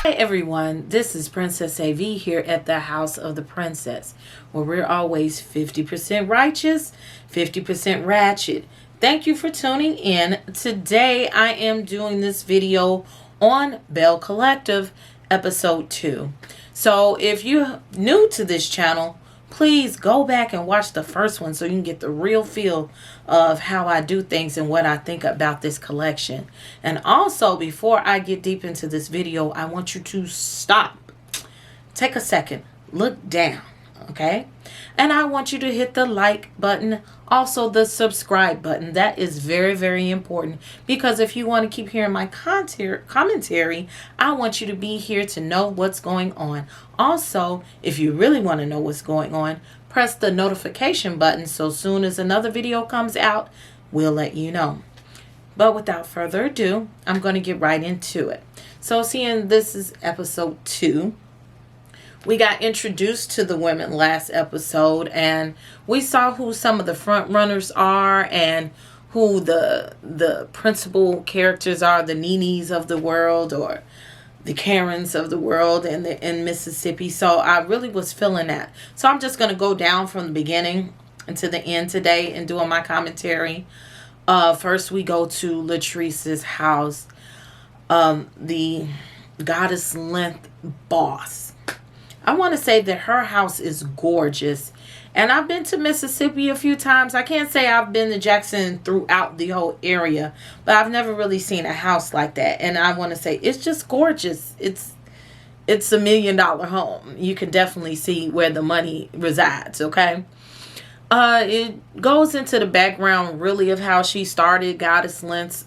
Hi everyone, this is Princess AV here at the House of the Princess, where we're always 50% righteous, 50% ratchet. Thank you for tuning in. Today I am doing this video on Belle Collective episode 2. So if you're new to this channel, please go back and watch the first one so you can get the real feel of how I do things and what I think about this collection. And also, before I get deep into this video, I want you to stop. Take a second. Look down. Okay? And I want you to hit the like button, also the subscribe button. That is very, very important, because if you want to keep hearing my commentary, I want you to be here to know what's going on. Also, if you really want to know what's going on, press the notification button so soon as another video comes out, we'll let you know. But without further ado, I'm going to get right into it. So seeing this is episode 2. We got introduced to the women last episode, and we saw who some of the front runners are and who the principal characters are, the Nenes of the world or the Karens of the world in Mississippi. So I really was feeling that. So I'm just going to go down from the beginning to the end today and doing my commentary. First we go to Latrice's house, the goddess length boss. I want to say that her house is gorgeous. And I've been to Mississippi a few times. I can't say I've been to Jackson throughout the whole area, but I've never really seen a house like that. And I want to say it's just gorgeous. It's a $1 million home. You can definitely see where the money resides, okay? It goes into the background really of how she started Goddess Lent's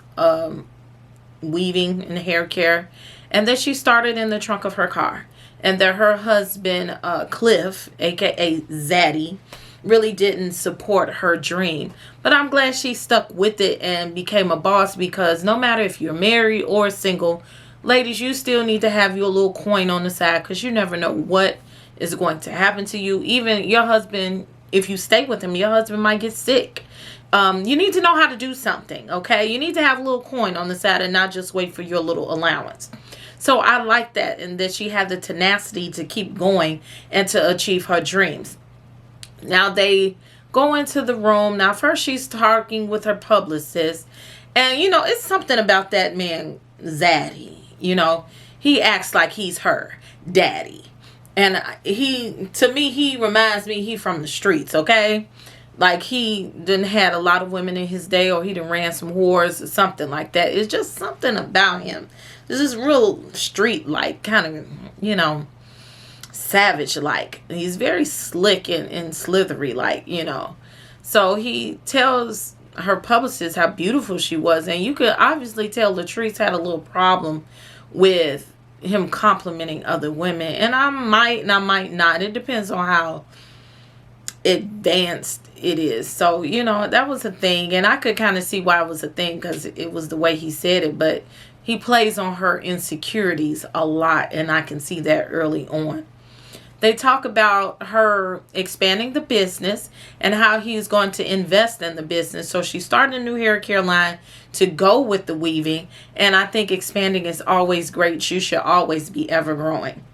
weaving and hair care. And that she started in the trunk of her car. And that her husband, Cliff, a.k.a. Zaddy, really didn't support her dream. But I'm glad she stuck with it and became a boss, because no matter if you're married or single, ladies, you still need to have your little coin on the side, because you never know what is going to happen to you. Even your husband, if you stay with him, your husband might get sick. You need to know how to do something, okay? You need to have a little coin on the side and not just wait for your little allowance. So I like that, and that she had the tenacity to keep going and to achieve her dreams. Now they go into the room. Now first she's talking with her publicist. And, you know, it's something about that man, Zaddy. You know, he acts like he's her daddy. And to me, he reminds me, he from the streets, okay? Like he didn't had a lot of women in his day, or he done ran some whores or something like that. It's just something about him. This is real street-like, kind of, you know, savage-like. He's very slick and slithery-like, you know. So he tells her publicist how beautiful she was. And you could obviously tell Latrice had a little problem with him complimenting other women. And I might not. It depends on how advanced it is. So, you know, that was a thing. And I could kind of see why it was a thing, because it was the way he said it. But he plays on her insecurities a lot, and I can see that early on. They talk about her expanding the business and how he's going to invest in the business. So she started a new hair care line to go with the weaving. And I think expanding is always great. You should always be ever growing.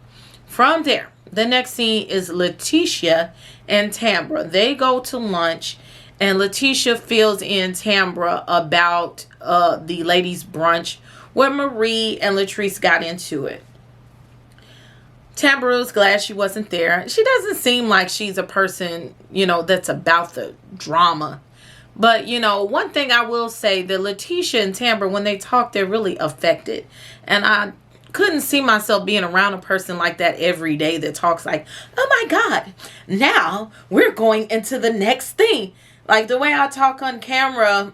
From there, the next scene is Letitia and Tambra. They go to lunch, and Letitia fills in Tambra about the ladies' brunch where Marie and Latrice got into it. Tambra was glad she wasn't there. She doesn't seem like she's a person, you know, that's about the drama. But, you know, one thing I will say, that Letitia and Tambra, when they talk, they're really affected. And I couldn't see myself being around a person like that every day that talks like, oh my God, now we're going into the next thing. Like the way I talk on camera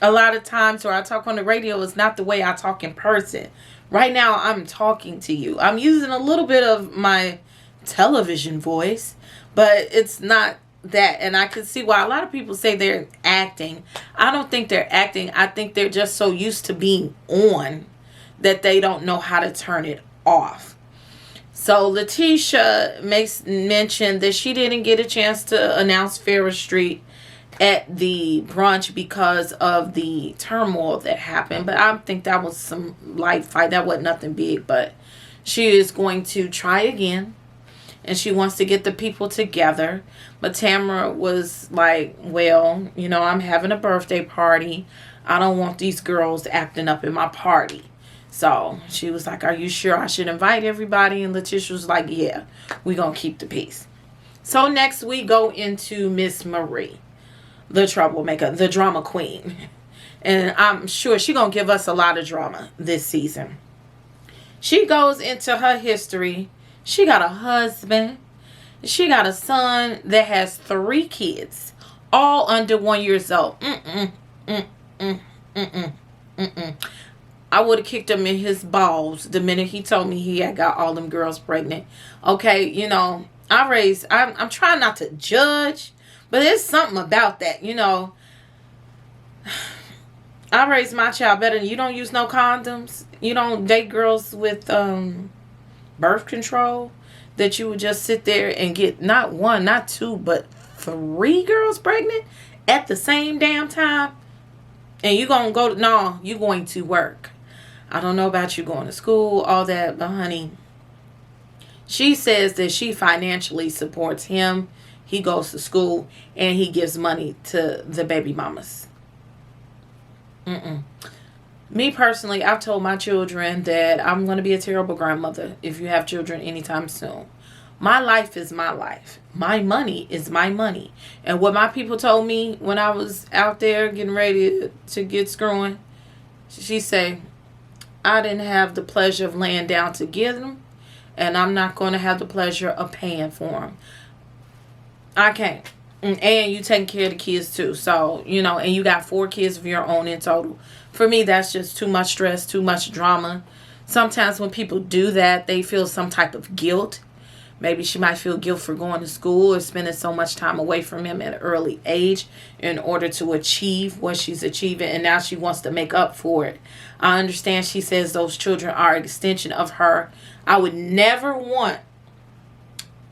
a lot of times, or I talk on the radio, is not the way I talk in person. Right now I'm talking to you. I'm using a little bit of my television voice, but it's not that. And I can see why a lot of people say they're acting. I don't think they're acting. I think they're just so used to being on that they don't know how to turn it off. So Letitia makes mention that she didn't get a chance to announce Farrah Street at the brunch because of the turmoil that happened. But I think that was some light fight. That wasn't nothing big, but She is going to try again, and she wants to get the people together. But Tamara was like, well, you know, I'm having a birthday party. I don't want these girls acting up in my party. So she was like, are you sure I should invite everybody? And Letitia was like, yeah, we're going to keep the peace. So next we go into Miss Marie, the troublemaker, the drama queen. And I'm sure she's going to give us a lot of drama this season. She goes into her history. She got a husband. She got a son that has 3 kids, all under 1 year old. I would have kicked him in his balls the minute he told me he had got all them girls pregnant. Okay, you know, I'm trying not to judge, but there's something about that, you know. I raised my child better than you. Don't use no condoms. You don't date girls with birth control. That you would just sit there and get not 1, not 2, but 3 girls pregnant at the same damn time. And you gonna go to, no, you going to work. I don't know about you going to school, all that, but honey, she says that she financially supports him. He goes to school and he gives money to the baby mamas. Me personally, I've told my children that I'm going to be a terrible grandmother if you have children anytime soon. My life is my life. My money is my money. And what my people told me when I was out there getting ready to get screwing, she say, I didn't have the pleasure of laying down to get them, and I'm not going to have the pleasure of paying for them. I can't. And you taking care of the kids too. So, you know, and you got 4 kids of your own in total. For me, that's just too much stress, too much drama. Sometimes when people do that, they feel some type of guilt. Maybe she might feel guilt for going to school or spending so much time away from him at an early age in order to achieve what she's achieving. And now she wants to make up for it. I understand she says those children are an extension of her. I would never want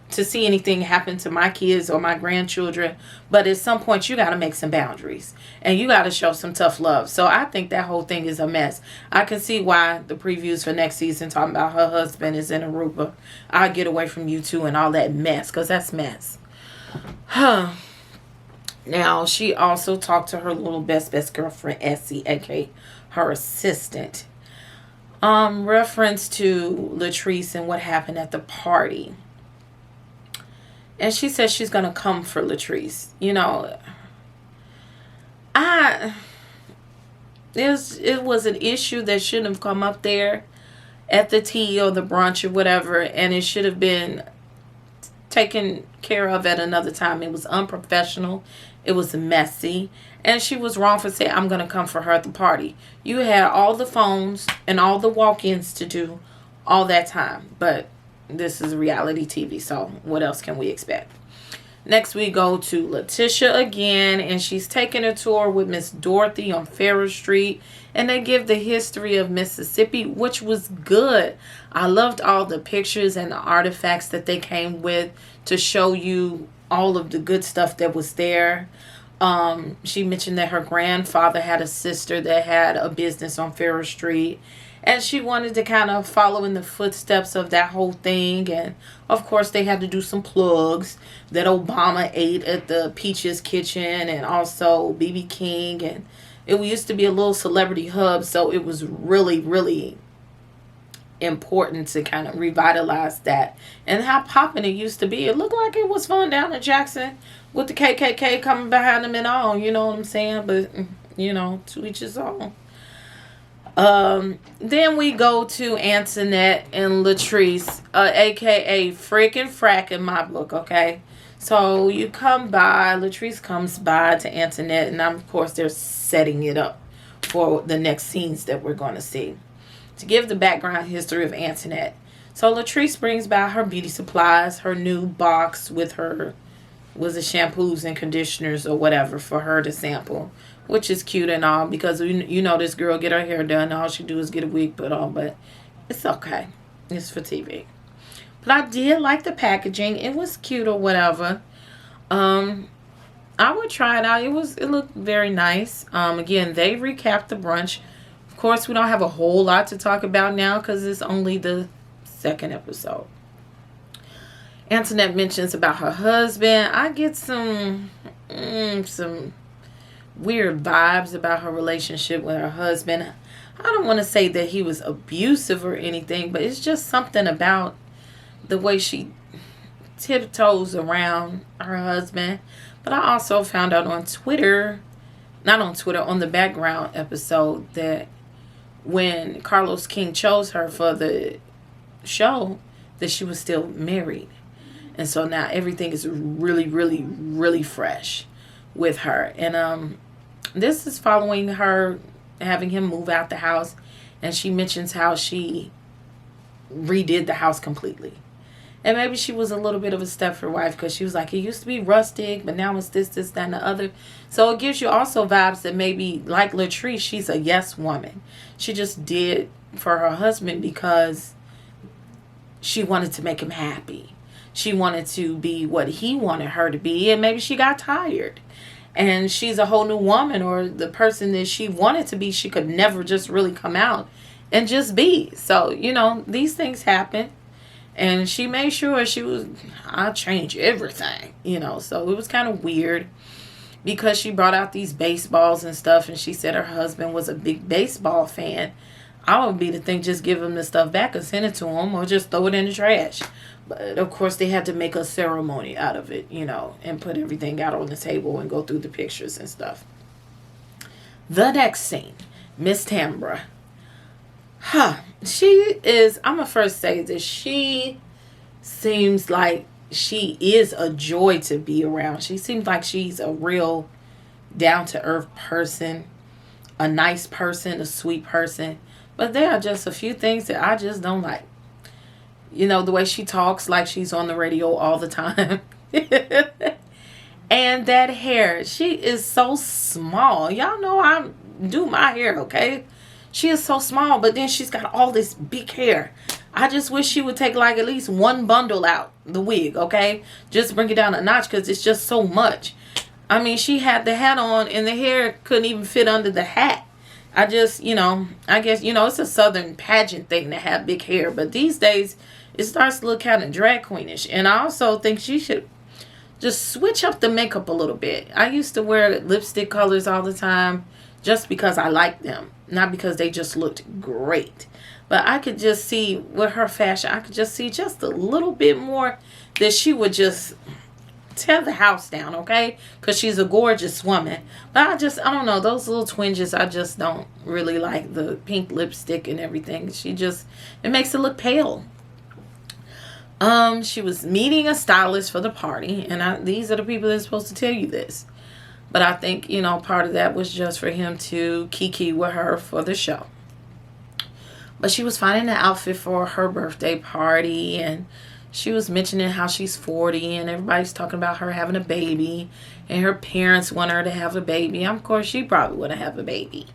to see anything happen to my kids or my grandchildren, but at some point you got to make some boundaries and you got to show some tough love. So I think that whole thing is a mess. I can see why the previews for next season talking about her husband is in Aruba. I'll get away from you two and all that mess, because that's mess. Now she also talked to her little best girlfriend Essie, aka her assistant, reference to Latrice and what happened at the party. And she says she's going to come for Latrice. You know, it was an issue that shouldn't have come up there at the tea or the brunch or whatever. And it should have been taken care of at another time. It was unprofessional. It was messy. And she was wrong for saying, I'm going to come for her at the party. You had all the phones and all the walk-ins to do all that time. But this is reality TV, so what else can we expect? Next we go to Letitia again, and she's taking a tour with Miss Dorothy on Ferris Street, and they give the history of Mississippi, which was good. I loved all the pictures and the artifacts that they came with to show you all of the good stuff that was there. She mentioned that her grandfather had a sister that had a business on Ferris Street, and she wanted to kind of follow in the footsteps of that whole thing. And, of course, they had to do some plugs that Obama ate at the Peaches Kitchen and also B.B. King. And it used to be a little celebrity hub, so it was really, really important to kind of revitalize that. And how popping it used to be. It looked like it was fun down in Jackson with the KKK coming behind them and all. You know what I'm saying? But, you know, to each his own. Then we go to Antoinette and Latrice, aka Frickin' Frack in my book, okay? So you come by, Latrice comes by to Antoinette, and of course they're setting it up for the next scenes that we're going to see. To give the background history of Antoinette. So Latrice brings by her beauty supplies, her new box with her, was it shampoos and conditioners or whatever for her to sample. Which is cute and all, because you know this girl get her hair done. All she do is get a wig put on, but it's okay. It's for TV. But I did like the packaging. It was cute or whatever. I would try it out. It looked very nice. Again, they recapped the brunch. Of course, we don't have a whole lot to talk about now because it's only the second episode. Antoinette mentions about her husband. I get some weird vibes about her relationship with her husband. I don't want to say that he was abusive or anything, but it's just something about the way she tiptoes around her husband. But I also found out on Twitter, not on Twitter, on the background episode, that when Carlos King chose her for the show, that she was still married. And so now everything is really, really, really fresh with her. And this is following her having him move out the house. And she mentions how she redid the house completely. And maybe she was a little bit of a Stepford wife, because she was like, it used to be rustic, but now it's this, that, and the other. So it gives you also vibes that maybe, like Latrice, she's a yes woman. She just did for her husband because she wanted to make him happy. She wanted to be what he wanted her to be, and maybe she got tired. And she's a whole new woman, or the person that she wanted to be, she could never just really come out and just be. So, you know, these things happen. And she made sure I'll change everything, you know. So it was kind of weird, because she brought out these baseballs and stuff, and she said her husband was a big baseball fan. I would be to think just give him the stuff back and send it to him, or just throw it in the trash. But of course they had to make a ceremony out of it, you know, and put everything out on the table and go through the pictures and stuff. The next scene, Miss Tambra. She is, I'm going to first say that she seems like she is a joy to be around. She seems like she's a real down-to-earth person, a nice person, a sweet person. But there are just a few things that I just don't like. You know, the way she talks like she's on the radio all the time. And that hair, she is so small. Y'all know I do my hair, okay? She is so small, but then she's got all this big hair. I just wish she would take like at least one bundle out the wig, okay? Just bring it down a notch, because it's just so much. I mean, she had the hat on and the hair couldn't even fit under the hat. I just, you know, I guess, you know, it's a southern pageant thing to have big hair. But these days, it starts to look kind of drag queenish. And I also think she should just switch up the makeup a little bit. I used to wear lipstick colors all the time just because I liked them, not because they just looked great. But I could just see with her fashion, I could just see just a little bit more that she would just tear the house down, okay? Because she's a gorgeous woman. But I don't know, those little twinges, I just don't really like the pink lipstick and everything. It makes it look pale. She was meeting a stylist for the party, and these are the people that are supposed to tell you this. But I think, you know, part of that was just for him to kiki with her for the show. But she was finding an outfit for her birthday party, and she was mentioning how she's 40, and everybody's talking about her having a baby, and her parents want her to have a baby. Of course, she probably want to have a baby.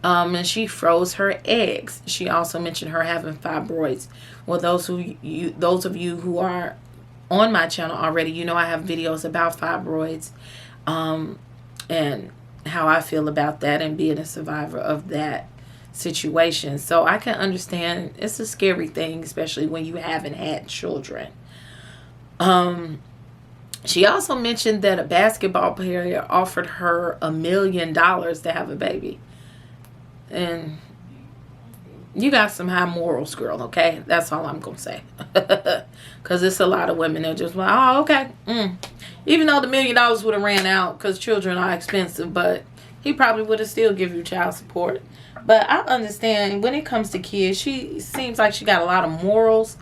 And she froze her eggs. She also mentioned her having fibroids. Well, those of you who are on my channel already, you know I have videos about fibroids, and how I feel about that, and being a survivor of that situation. So I can understand it's a scary thing, especially when you haven't had children. She also mentioned that a basketball player offered her $1 million to have a baby. And you got some high morals, girl, okay? That's all I'm going to say. Because it's a lot of women that just like, oh, okay. Even though the $1 million would have ran out, because children are expensive, but he probably would have still given you child support. But I understand when it comes to kids, she seems like she got a lot of morals,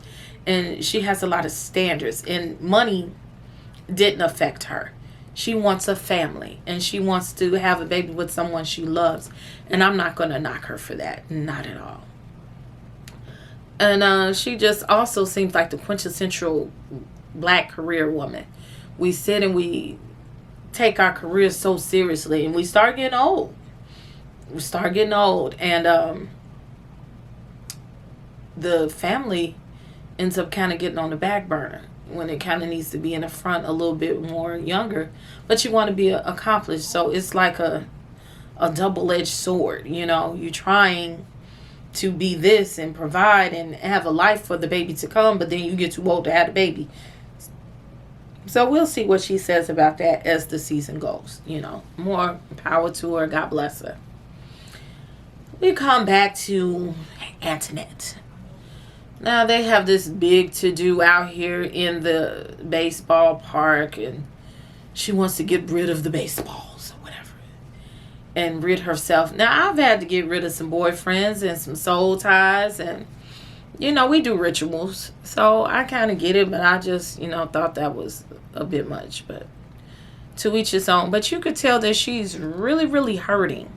and she has a lot of standards, and money didn't affect her. She wants a family, and she wants to have a baby with someone she loves, and I'm not going to knock her for that. Not at all. And she just also seems like the quintessential black career woman. We sit and we take our careers so seriously, and we start getting old. And the family ends up kind of getting on the back burner when it kind of needs to be in the front a little bit more younger. But you want to be accomplished, so it's like a double-edged sword. You know, you're trying to be this and provide and have a life for the baby to come, but then you get too old to have the baby. So we'll see what she says about that as the season goes. More power to her. God bless her. We come back to Antoinette. Now they have this big to-do out here in the baseball park, and she wants to get rid of the baseballs or whatever and rid herself. Now I've had to get rid of some boyfriends and some soul ties, and we do rituals, so I kind of get it, but I just thought that was a bit much. But to each his own. But you could tell that she's really, really hurting,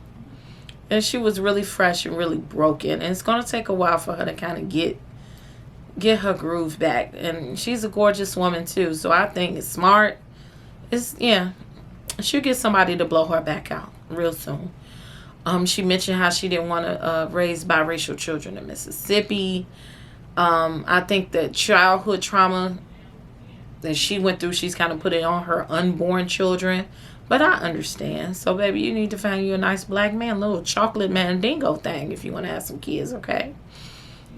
and she was really fresh and really broken, and it's going to take a while for her to kind of get her groove back. And she's a gorgeous woman too, so I think it's smart. She'll get somebody to blow her back out real soon. She mentioned how she didn't want to raise biracial children in Mississippi. I think that childhood trauma that she went through, she's kind of put it on her unborn children. But I understand. So, baby, you need to find you a nice black man, little chocolate mandingo thing if you want to have some kids, okay?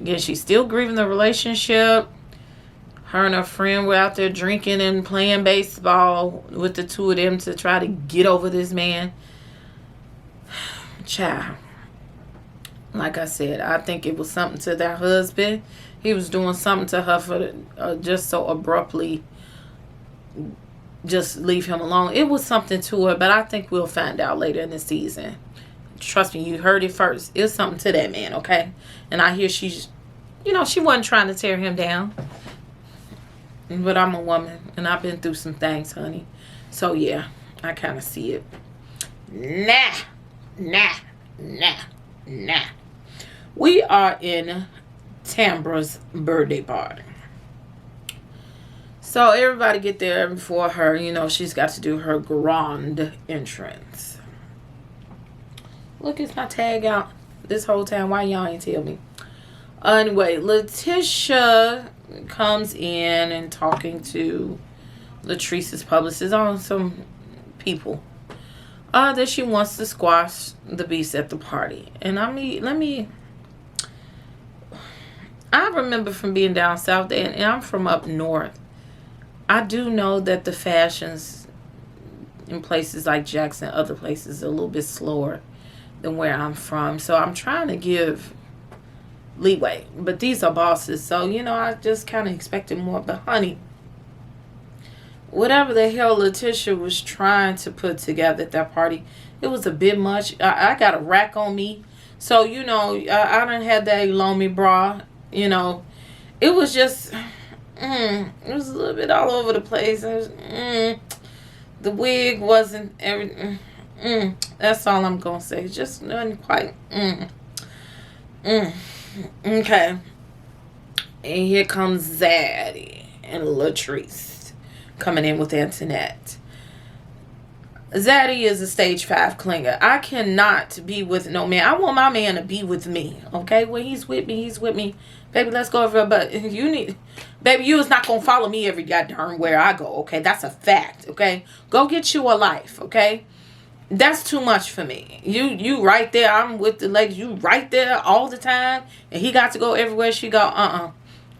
Yeah, she's still grieving the relationship. Her and her friend were out there drinking and playing baseball with the two of them to try to get over this man. Child. Like I said, I think it was something to their husband. He was doing something to her for just so abruptly just leave him alone. It was something to her, but I think we'll find out later in the season. Trust me, you heard it first. It's something to that man, okay? And I hear she's, she wasn't trying to tear him down. But I'm a woman, and I've been through some things, honey. So, yeah, I kind of see it. Nah. We are in Tambra's birthday party. So everybody get there before her. She's got to do her grand entrance. Look, it's my tag out this whole time. Why y'all ain't tell me? Anyway, Letitia comes in and talking to Latrice's publicist on some people that she wants to squash the beast at the party. And I remember from being down south, and I'm from up north. I do know that the fashions in places like Jackson, other places, are a little bit slower than where I'm from. So I'm trying to give leeway. But these are bosses. So, I just kind of expected more. But, honey, whatever the hell Letitia was trying to put together at that party, it was a bit much. I got a rack on me. So, I done had that Lomi bra. It was just... it was a little bit all over the place. The wig wasn't everything. That's all I'm gonna say. Just wasn't quite. Okay. And here comes Zaddy and Latrice coming in with Antoinette. Zaddy is a stage 5 clinger. I cannot be with no man. I want my man to be with me. Okay? When he's with me, he's with me. Baby, let's go over. But baby, you is not going to follow me every goddamn where I go. Okay? That's a fact. Okay? Go get you a life. Okay? That's too much for me. You right there. I'm with the ladies. You right there all the time. And he got to go everywhere she go.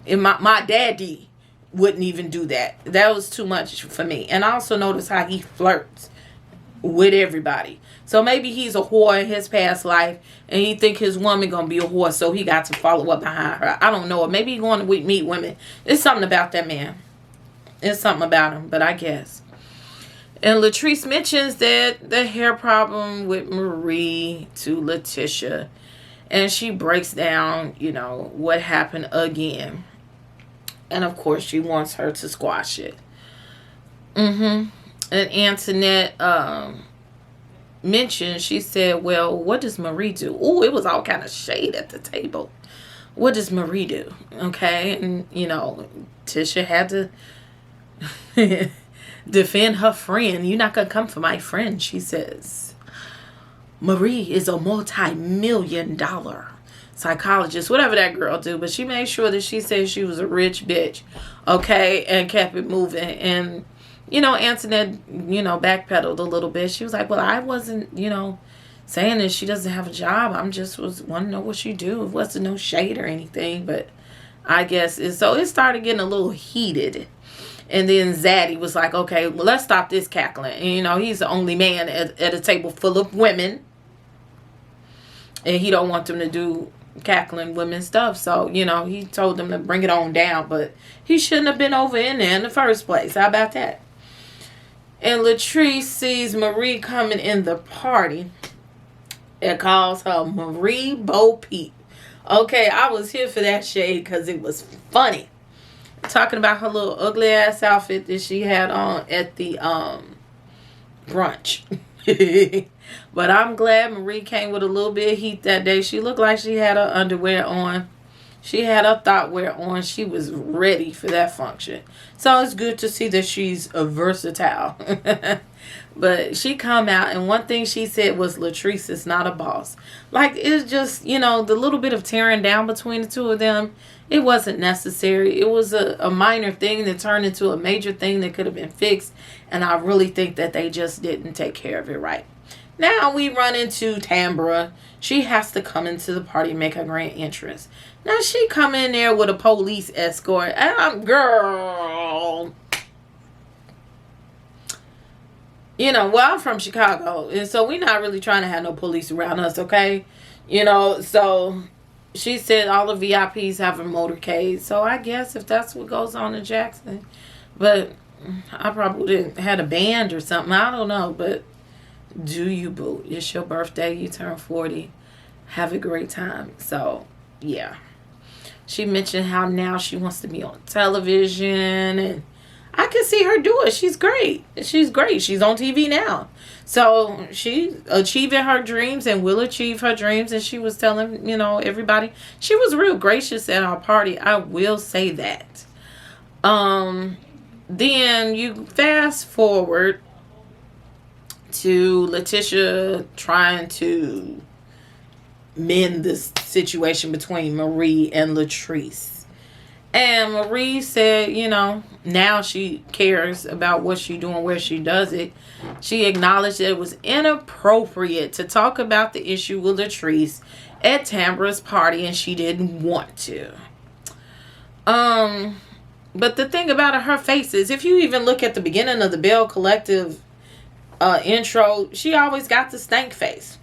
And my daddy wouldn't even do that. That was too much for me. And I also notice how he flirts with everybody. So maybe he's a whore in his past life, and he think his woman gonna be a whore, so he got to follow up behind her. I don't know. Maybe he going to meet women. It's something about that man. It's something about him, but I guess. And Latrice mentions that the hair problem with Marie to Letitia, and she breaks down, what happened again. And of course, she wants her to squash it. And Antoinette mentioned, she said, well, what does Marie do? Oh, it was all kind of shade at the table. What does Marie do? Okay. And, Tisha had to defend her friend. You're not going to come for my friend, she says. Marie is a multi-million-dollar psychologist, whatever that girl do. But she made sure that she said she was a rich bitch. Okay. And kept it moving. And Antoinette, backpedaled a little bit. She was like, well, I wasn't, saying that she doesn't have a job. I'm just want to know what she do. It wasn't no shade or anything, but I guess so. It started getting a little heated. And then Zaddy was like, okay, well, let's stop this cackling. And, you know, he's the only man at a table full of women. And he don't want them to do cackling women stuff. So, you know, he told them to bring it on down. But he shouldn't have been over in there in the first place. How about that? And Latrice sees Marie coming in the party and calls her Marie Bo Peep. Okay, I was here for that shade because it was funny. Talking about her little ugly ass outfit that she had on at the brunch. But I'm glad Marie came with a little bit of heat that day. She looked like she had her underwear on. She had her thought wear on. She was ready for that function. So it's good to see that she's a versatile. But she come out, and one thing she said was Latrice is not a boss. Like, it's just, you know, the little bit of tearing down between the two of them, it wasn't necessary. It was a minor thing that turned into a major thing that could have been fixed. And I really think that they just didn't take care of it right. Now we run into Tambra. She has to come into the party and make her grand entrance. Now she come in there with a police escort. And I'm, girl. You know, well, I'm from Chicago. And so we're not really trying to have no police around us, okay? You know, so she said all the VIPs have a motorcade. So I guess if that's what goes on in Jackson. But I probably didn't had a band or something. I don't know. But do you, boo? It's your birthday. You turn 40. Have a great time. So, yeah. She mentioned how now she wants to be on television. And I can see her do it. She's great. She's great. She's on TV now. So she's achieving her dreams and will achieve her dreams. And she was telling, you know, everybody. She was real gracious at our party. I will say that. Then you fast forward to Letitia trying to mend this situation between Marie and Latrice. And Marie said, you know, now she cares about what she doing, where she does it. She acknowledged that it was inappropriate to talk about the issue with Latrice at Tambra's party, and she didn't want to. But the thing about her face is, if you even look at the beginning of the Belle Collective intro, she always got the stank face.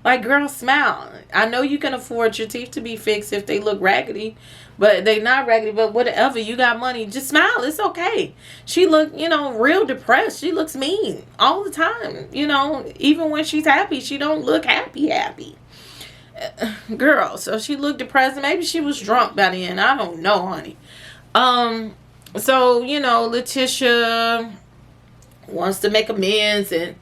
Like, girl, smile. I know you can afford your teeth to be fixed if they look raggedy, but they not raggedy, but whatever, you got money, just smile. It's okay. She looked, you know, real depressed. She looks mean all the time. You know, even when she's happy, she don't look happy. Girl, so she looked depressed. Maybe she was drunk by the end. I don't know, honey. So, you know, Letitia wants to make amends, and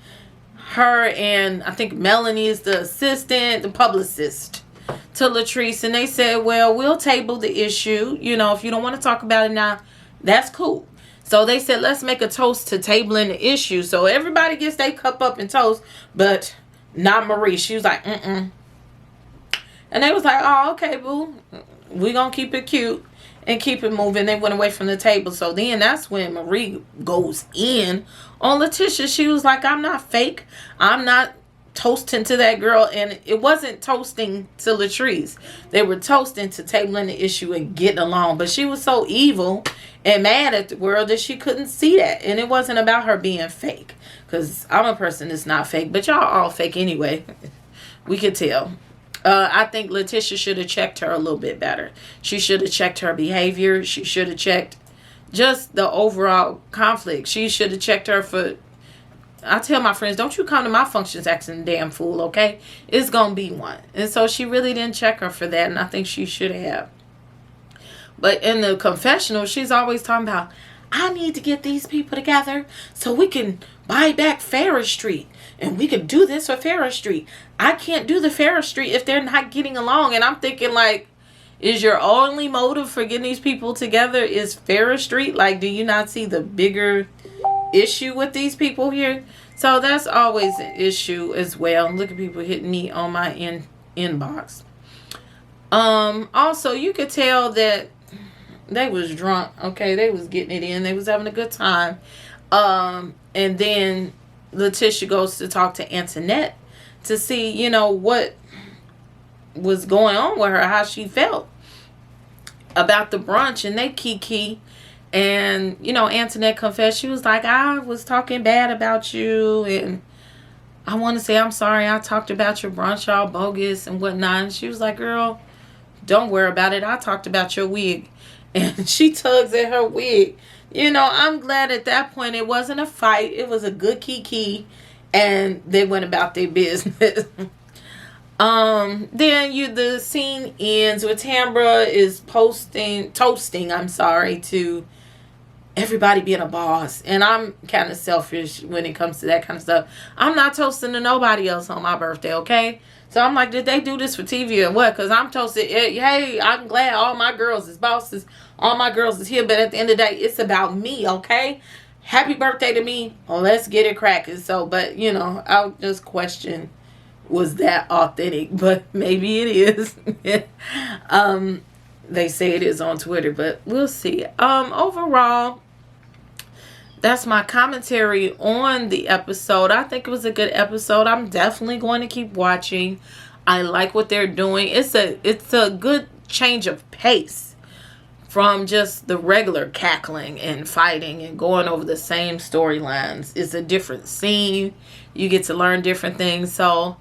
her and I think Melanie is the assistant, the publicist to Latrice, and they said, well, we'll table the issue. You know, if you don't want to talk about it now, that's cool. So they said, let's make a toast to tabling the issue. So everybody gets their cup up and toast, but not Marie. She was like, mm-mm. And they was like, oh, okay, boo. We're going to keep it cute and keep it moving. They went away from the table. So then that's when Marie goes in on Letitia. She was like, I'm not fake. I'm not toasting to that girl. And it wasn't toasting to Latrice. They were toasting to tabling the issue and getting along. But she was so evil and mad at the world that she couldn't see that. And it wasn't about her being fake. Because I'm a person that's not fake. But y'all all fake anyway. We could tell. I think Letitia should have checked her a little bit better. She should have checked her behavior. She should have checked just the overall conflict. She should have checked her for... I tell my friends, don't you come to my functions acting a damn fool, okay? It's going to be one. And so she really didn't check her for that, and I think she should have. But in the confessional, she's always talking about, I need to get these people together so we can buy back Ferris Street. And we could do this for Ferris Street. I can't do the Ferris Street if they're not getting along. And I'm thinking, like, is your only motive for getting these people together is Ferris Street? Like, do you not see the bigger issue with these people here? So that's always an issue as well. Look at people hitting me on my inbox. Also, you could tell that they was drunk. Okay, they was getting it in. They was having a good time. And then Letitia goes to talk to Antoinette to see, you know, what was going on with her, how she felt about the brunch, and they kiki. And, you know, Antoinette confessed. She was like, I was talking bad about you, and I want to say I'm sorry. I talked about your brunch all bogus and whatnot. And she was like, girl, don't worry about it. I talked about your wig. And she tugs at her wig. You know, I'm glad at that point it wasn't a fight. It was a good kiki, and they went about their business. Then the scene ends with Tambra is toasting, to everybody being a boss. And I'm kind of selfish when it comes to that kind of stuff. I'm not toasting to nobody else on my birthday, okay? So I'm like, did they do this for TV or what? Because I'm toasting, hey, I'm glad all my girls is bosses. All my girls is here. But at the end of the day, it's about me, okay? Happy birthday to me. Well, let's get it cracking. So, but, you know, I'll just question, was that authentic? But maybe it is. They say it is on Twitter, but we'll see. Overall, that's my commentary on the episode. I think it was a good episode. I'm definitely going to keep watching. I like what they're doing. It's a good change of pace from just the regular cackling and fighting and going over the same storylines. It's a different scene. You get to learn different things. So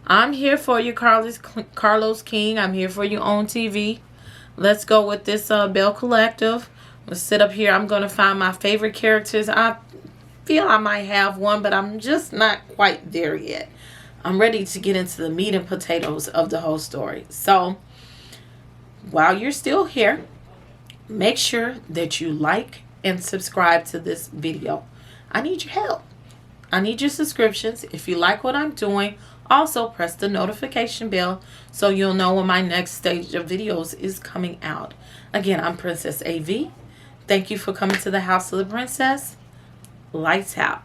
I'm here for you, Carlos King. I'm here for you on TV. Let's go with this Belle Collective. Let's sit up here. I'm going to find my favorite characters. I feel I might have one, but I'm just not quite there yet. I'm ready to get into the meat and potatoes of the whole story. So, while you're still here, make sure that you like and subscribe to this video. I need your help. I need your subscriptions. If you like what I'm doing, also press the notification bell so you'll know when my next stage of videos is coming out. Again, I'm Princess AV. Thank you for coming to the House of the Princess. Lights out.